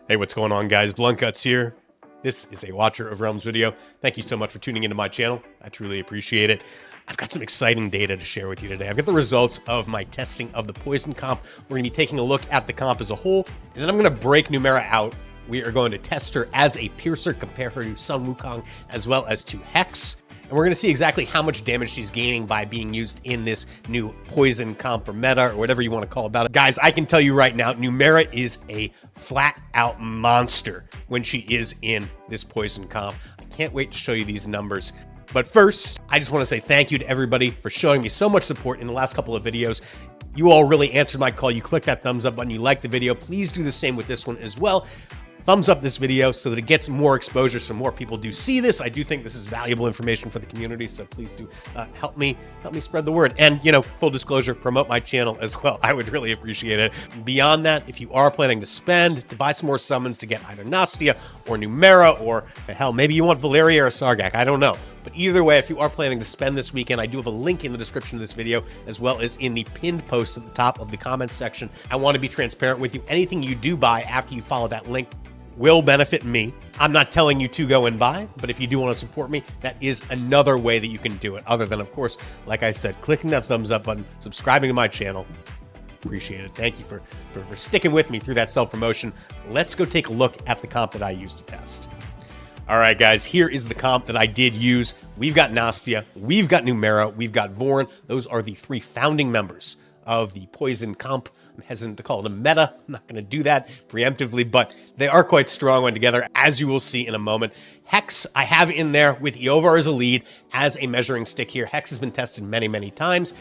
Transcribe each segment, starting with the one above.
Hey, what's going on, guys? Bluntguts here. This is a Watcher of Realms video. Thank you so much for tuning into my channel. I truly appreciate it. I've got some exciting data to share with you today. I've got the results of my testing of the poison comp. We're going to be taking a look at the comp as a whole, and then I'm going to break Numera out. We are going to test her as a piercer, compare her to Sun Wukong, as well as to Hex. And we're going to see exactly how much damage she's gaining by being used in this new poison comp or meta or whatever you want to call about it. Guys, I can tell you right now, Numera is a flat out monster when she is in this poison comp. I can't wait to show you these numbers. But first, I just want to say thank you to everybody for showing me so much support in the last couple of videos. You all really answered my call. You clicked that thumbs up button. You liked the video. Please do the same with this one as well. Thumbs up this video so that it gets more exposure, so more people do see this. I do think this is valuable information for the community, so please do help me spread the word. And, you know, full disclosure, promote my channel as well. I would really appreciate it. Beyond that, if you are planning to spend to buy some more summons to get either Nastya or Numera, or hell, maybe you want Valeria or Sargak, I don't know. But either way, if you are planning to spend this weekend, I do have a link in the description of this video, as well as in the pinned post at the top of the comments section. I want to be transparent with you. Anything you do buy after you follow that link will benefit me. I'm not telling you to go and buy, but if you do want to support me, that is another way that you can do it, other than, of course, like I said, clicking that thumbs up button, subscribing to my channel. Appreciate it. Thank you for sticking with me through that self-promotion. Let's go take a look at the comp that I used to test. All right, guys, here is the comp that I did use. We've got Nastya, we've got Numera, we've got Vorn. Those are the three founding members of the poison comp. I'm hesitant to call it a meta. I'm not going to do that preemptively, but they are quite strong when together, as you will see in a moment. Hex, I have in there with Eovar as a lead, as a measuring stick here. Hex has been tested many, many times,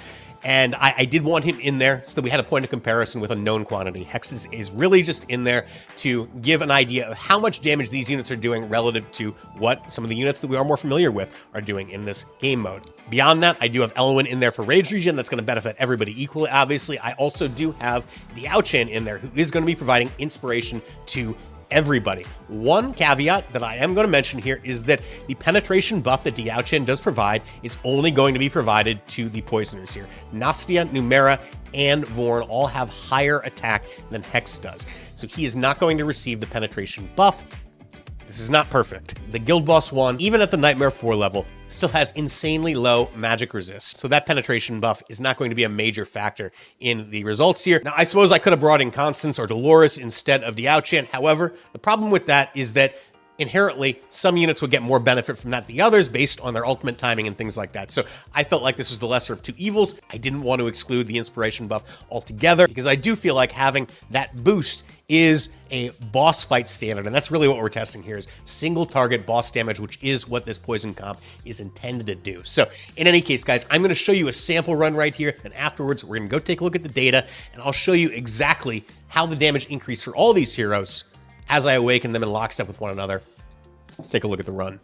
and I did want him in there so that we had a point of comparison with a known quantity. Hex is really just in there to give an idea of how much damage these units are doing relative to what some of the units that we are more familiar with are doing in this game mode. Beyond that, I do have Elwyn in there for Rage Regen. That's going to benefit everybody equally, obviously. I also do have the Auchan in there, who is going to be providing inspiration to everybody. One caveat that I am going to mention here is that the penetration buff that Diaochan does provide is only going to be provided to the poisoners here. Nastya, Numera, and Vorn all have higher attack than Hex does, so he is not going to receive the penetration buff. This is not perfect. The Guild Boss 1, even at the Nightmare 4 level, still has insanely low magic resist, so that penetration buff is not going to be a major factor in the results here. Now, I suppose I could have brought in Constance or Dolores instead of Diaochan. However, the problem with that is that inherently, some units would get more benefit from that than the others based on their ultimate timing and things like that. So I felt like this was the lesser of two evils. I didn't want to exclude the inspiration buff altogether because I do feel like having that boost is a boss fight standard, and that's really what we're testing here, is single target boss damage, which is what this poison comp is intended to do. So in any case, guys, I'm going to show you a sample run right here, and afterwards we're going to go take a look at the data, and I'll show you exactly how the damage increased for all these heroes as I awaken them in lockstep with one another. Let's take a look at the run.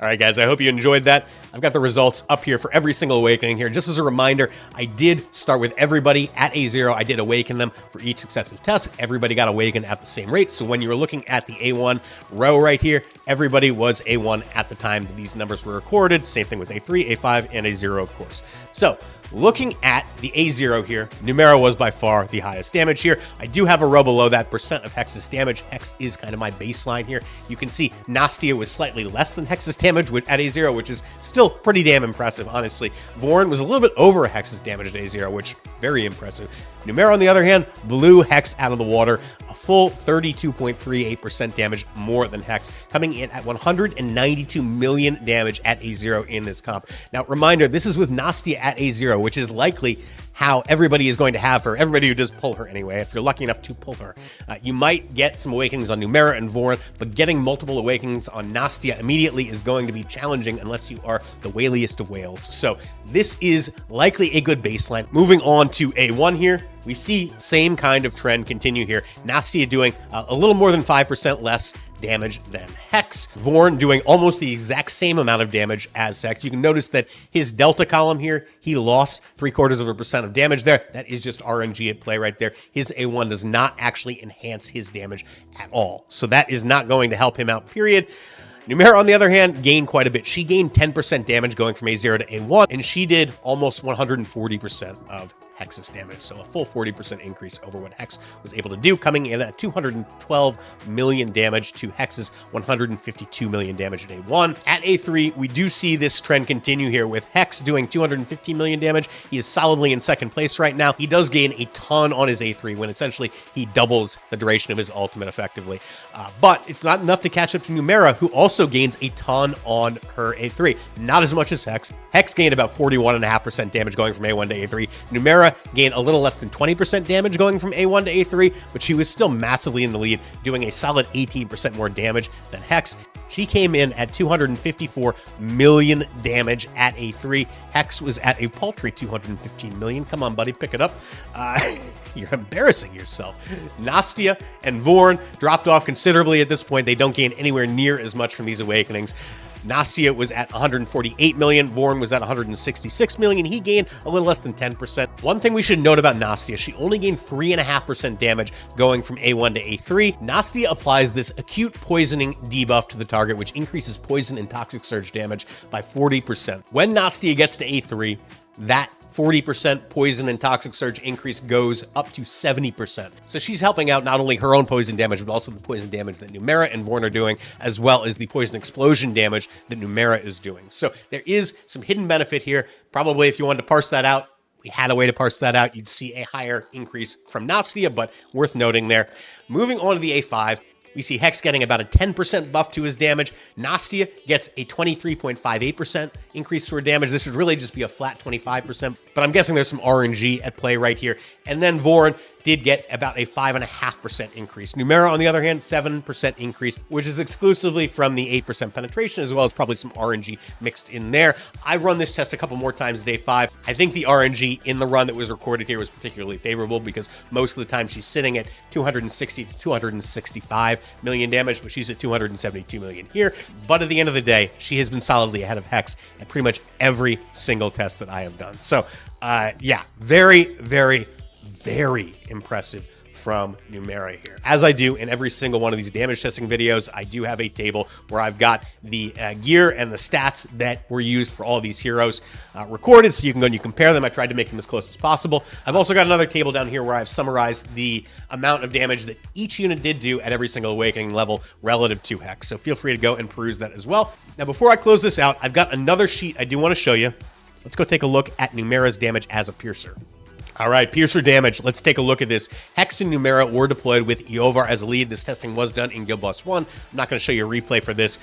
All right, guys, I hope you enjoyed that. I've got the results up here for every single awakening here. Just as a reminder, I did start with everybody at A0. I did awaken them for each successive test. Everybody got awakened at the same rate. So when you were looking at the A1 row right here, everybody was A1 at the time that these numbers were recorded. Same thing with A3, A5, and A0, of course. So looking at the A0 here, Numera was by far the highest damage here. I do have a row below that, percent of Hex's damage. Hex is kind of my baseline here. You can see Nastya was slightly less than Hex's damage at A0, which is still pretty damn impressive, honestly. Vorn was a little bit over Hex's damage at A0, which very impressive. Numera, on the other hand, blew Hex out of the water, a full 32.38% damage more than Hex, coming in at 192 million damage at A0 in this comp. Now, reminder, this is with Nastya at A0, which is likely how everybody is going to have her, everybody who does pull her anyway, if you're lucky enough to pull her. You might get some awakenings on Numera and Vorn, but getting multiple awakenings on Nastya immediately is going to be challenging unless you are the whaliest of whales. So this is likely a good baseline. Moving on to A1 here, we see same kind of trend continue here. Nastya doing a little more than 5% less damage than Hex. Vorn doing almost the exact same amount of damage as Hex. You can notice that his delta column here, he lost 0.75% of damage there. That is just RNG at play right there. His A1 does not actually enhance his damage at all. So that is not going to help him out, period. Numera, on the other hand, gained quite a bit. She gained 10% damage going from A0 to A1, and she did almost 140% of Hex's damage, so a full 40% increase over what Hex was able to do, coming in at 212 million damage to Hex's 152 million damage at A1. At A3, we do see this trend continue here with Hex doing 215 million damage. He is solidly in second place right now. He does gain a ton on his A3 when essentially he doubles the duration of his ultimate effectively. But it's not enough to catch up to Numera, who also gains a ton on her A3. Not as much as Hex. Hex gained about 41.5% damage going from A1 to A3. Numera gained a little less than 20% damage going from A1 to A3, but she was still massively in the lead, doing a solid 18% more damage than Hex. She came in at 254 million damage at A3. Hex was at a paltry 215 million. Come on, buddy, pick it up. You're embarrassing yourself. Nastya and Vorn dropped off considerably at this point. They don't gain anywhere near as much from these awakenings. Nastya was at 148 million. Vorn was at 166 million. He gained a little less than 10%. One thing we should note about Nastya, she only gained 3.5% damage going from A1 to A3. Nastya applies this acute poisoning debuff to the target, which increases poison and toxic surge damage by 40%. When Nastya gets to A3, that 40% poison and toxic surge increase goes up to 70%. So she's helping out not only her own poison damage, but also the poison damage that Numera and Vorn are doing, as well as the poison explosion damage that Numera is doing. So there is some hidden benefit here. Probably if you wanted to parse that out, we had a way to parse that out, you'd see a higher increase from Nastya, but worth noting there. Moving on to the A5, we see Hex getting about a 10% buff to his damage. Nastya gets a 23.58% increase to her damage. This should really just be a flat 25%, but I'm guessing there's some RNG at play right here. And then Vorn did get about a 5.5% increase. Numera, on the other hand, 7% increase, which is exclusively from the 8% penetration, as well as probably some RNG mixed in there. I've run this test a couple more times day 5. I think the RNG in the run that was recorded here was particularly favorable because most of the time she's sitting at 260 to 265 million damage, but she's at 272 million here. But at the end of the day, she has been solidly ahead of Hex at pretty much every single test that I have done. So yeah, very, very, very impressive from Numera here. As I do in every single one of these damage testing videos, I do have a table where I've got the gear and the stats that were used for all of these heroes recorded, so you can go and you compare them. I tried to make them as close as possible. I've also got another table down here where I've summarized the amount of damage that each unit did do at every single awakening level relative to Hex, so feel free to go and peruse that as well. Now, before I close this out, I've got another sheet I do want to show you. Let's go take a look at Numera's damage as a piercer. All right, piercer damage. Let's take a look at this. Hex and Numera were deployed with Eovar as a lead. This testing was done in Guild Boss 1. I'm not going to show you a replay for this,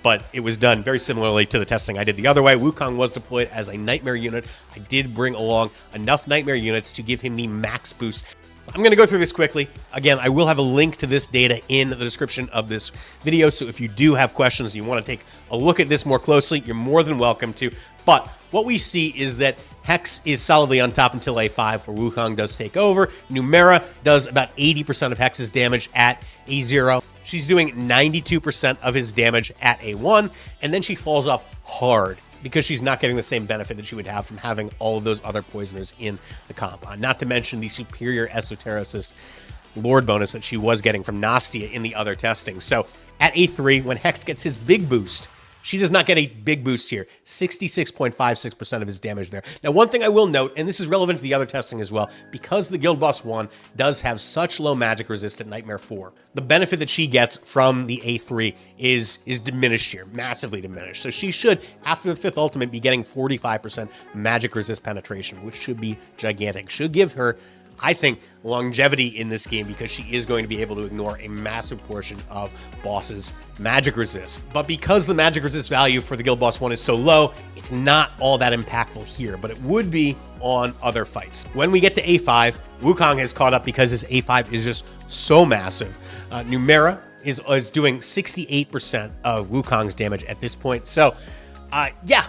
but it was done very similarly to the testing I did the other way. Wukong was deployed as a Nightmare unit. I did bring along enough Nightmare units to give him the max boost. So I'm going to go through this quickly. Again, I will have a link to this data in the description of this video, so if you do have questions and you want to take a look at this more closely, you're more than welcome to. But what we see is that Hex is solidly on top until A5, where Wukong does take over. Numera does about 80% of Hex's damage at A0. she's doing 92% of his damage at A1, and then she falls off hard because she's not getting the same benefit that she would have from having all of those other poisoners in the comp. Not to mention the superior Esotericist Lord bonus that she was getting from Nastya in the other testing. So at A3, when Hex gets his big boost, she does not get a big boost here. 66.56% of his damage there. Now, one thing I will note, and this is relevant to the other testing as well, because the Guild Boss 1 does have such low magic resist at Nightmare 4, the benefit that she gets from the A3 is diminished here, massively diminished. So she should, after the 5th ultimate, be getting 45% magic resist penetration, which should be gigantic. Should give her, I think, longevity in this game because she is going to be able to ignore a massive portion of Boss's magic resist. But because the magic resist value for the Guild Boss 1 is so low, it's not all that impactful here, but it would be on other fights. When we get to A5, Wukong has caught up because his A5 is just so massive. Numera is doing 68% of Wukong's damage at this point. So, yeah.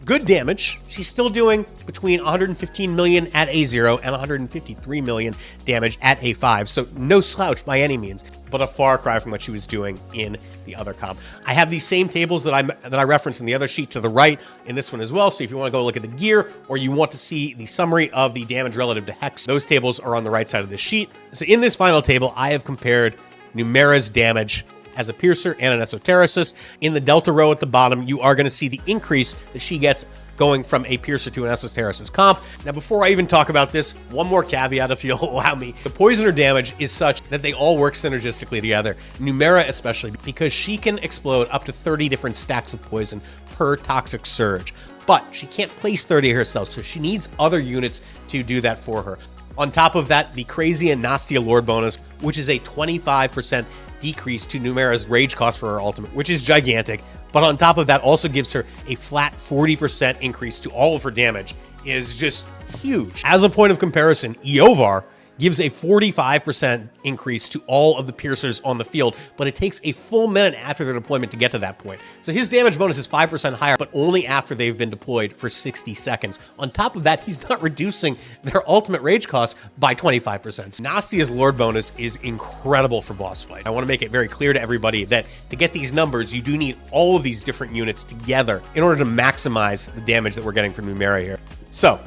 Good damage. She's still doing between 115 million at A0 and 153 million damage at A5. So no slouch by any means, but a far cry from what she was doing in the other comp. I have these same tables that I referenced in the other sheet to the right in this one as well. So if you want to go look at the gear or you want to see the summary of the damage relative to Hex, those tables are on the right side of this sheet. So in this final table, I have compared Numera's damage as a piercer and an esotericist. In the delta row at the bottom, you are going to see the increase that she gets going from a piercer to an esotericist comp. Now, before I even talk about this, one more caveat, if you'll allow me. The poisoner damage is such that they all work synergistically together. Numera especially, because she can explode up to 30 different stacks of poison per toxic surge. But she can't place 30 herself, so she needs other units to do that for her. On top of that, the crazy and Nastya Lord bonus, which is a 25% decrease to Numera's rage cost for her ultimate, which is gigantic. But on top of that, also gives her a flat 40% increase to all of her damage, is just huge. As a point of comparison, Eovar gives a 45% increase to all of the piercers on the field, but it takes a full minute after their deployment to get to that point. So his damage bonus is 5% higher, but only after they've been deployed for 60 seconds. On top of that, he's not reducing their ultimate rage cost by 25%. Nastya's Lord bonus is incredible for boss fight. I want to make it very clear to everybody that to get these numbers, you do need all of these different units together in order to maximize the damage that we're getting from Numera here. So,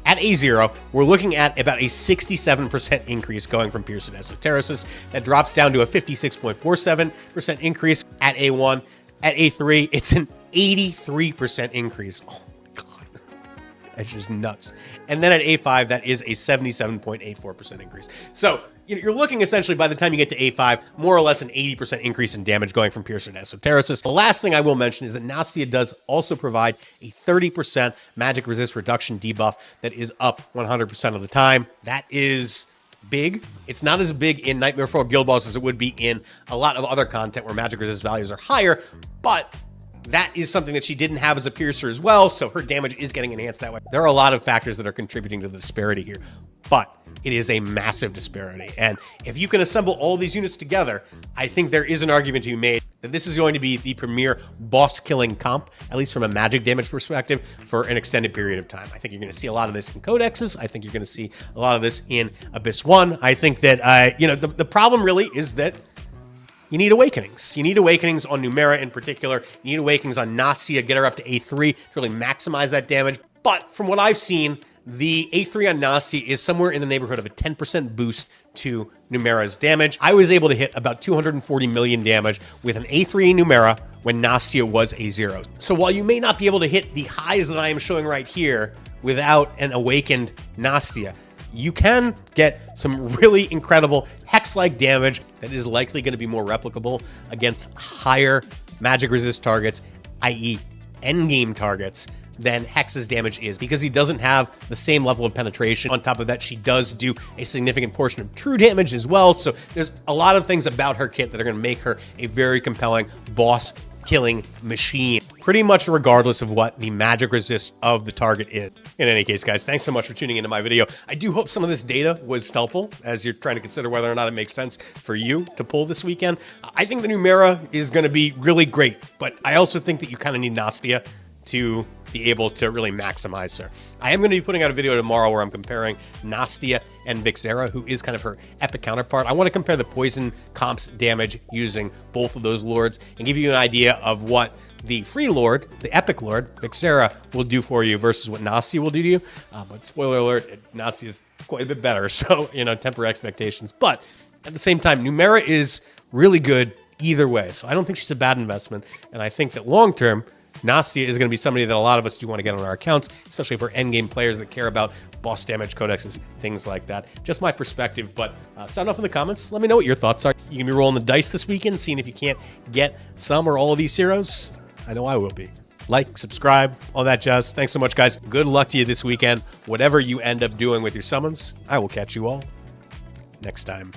at A0, we're looking at about a 67% increase going from Piercer to Esotericist. That drops down to a 56.47% increase at A1. At A3, it's an 83% increase. Oh my God. That's just nuts. And then at A5, that is a 77.84% increase. So, you're looking essentially, by the time you get to A5, more or less an 80% increase in damage going from Piercer to Esotericist. The last thing I will mention is that Nastya does also provide a 30% magic resist reduction debuff that is up 100% of the time. That is big. It's not as big in Nightmare 4 Guild Boss as it would be in a lot of other content where magic resist values are higher, but that is something that she didn't have as a piercer as well, so her damage is getting enhanced that way. There are a lot of factors that are contributing to the disparity here, but it is a massive disparity. And if you can assemble all these units together, I think there is an argument to be made that this is going to be the premier boss-killing comp, at least from a magic damage perspective, for an extended period of time. I think you're going to see a lot of this in Codexes. I think you're going to see a lot of this in Abyss 1. I think that, the problem really is that you need awakenings. You need awakenings on Numera in particular. You need awakenings on Nastya, get her up to A3 to really maximize that damage. But from what I've seen, the A3 on Nastya is somewhere in the neighborhood of a 10% boost to Numera's damage. I was able to hit about 240 million damage with an A3 Numera when Nastya was A0. So while you may not be able to hit the highs that I am showing right here without an awakened Nastya, you can get some really incredible Hex-like damage that is likely going to be more replicable against higher magic resist targets, i.e. endgame targets, than Hex's damage is, because he doesn't have the same level of penetration. On top of that, she does do a significant portion of true damage as well, so there's a lot of things about her kit that are going to make her a very compelling boss killing machine, pretty much regardless of what the magic resist of the target is. In any case, guys, thanks so much for tuning into my video. I do hope some of this data was helpful as you're trying to consider whether or not it makes sense for you to pull this weekend. I think the Numera is going to be really great, but I also think that you kind of need Nastya to be able to really maximize her. I am going to be putting out a video tomorrow where I'm comparing Nastya and Vixera, who is kind of her epic counterpart. I want to compare the poison comps damage using both of those lords and give you an idea of what the free lord, the epic lord, Vixera, will do for you versus what Nastya will do to you. But spoiler alert, Nastya is quite a bit better, so, temper expectations. But at the same time, Numera is really good either way, so I don't think she's a bad investment, and I think that long-term, Nastya is going to be somebody that a lot of us do want to get on our accounts, especially for endgame players that care about boss damage codexes, things like that. Just my perspective, but sound off in the comments. Let me know what your thoughts are. You can be rolling the dice this weekend, seeing if you can't get some or all of these heroes. I know I will be. Like, subscribe, all that jazz. Thanks so much, guys. Good luck to you this weekend. Whatever you end up doing with your summons, I will catch you all next time.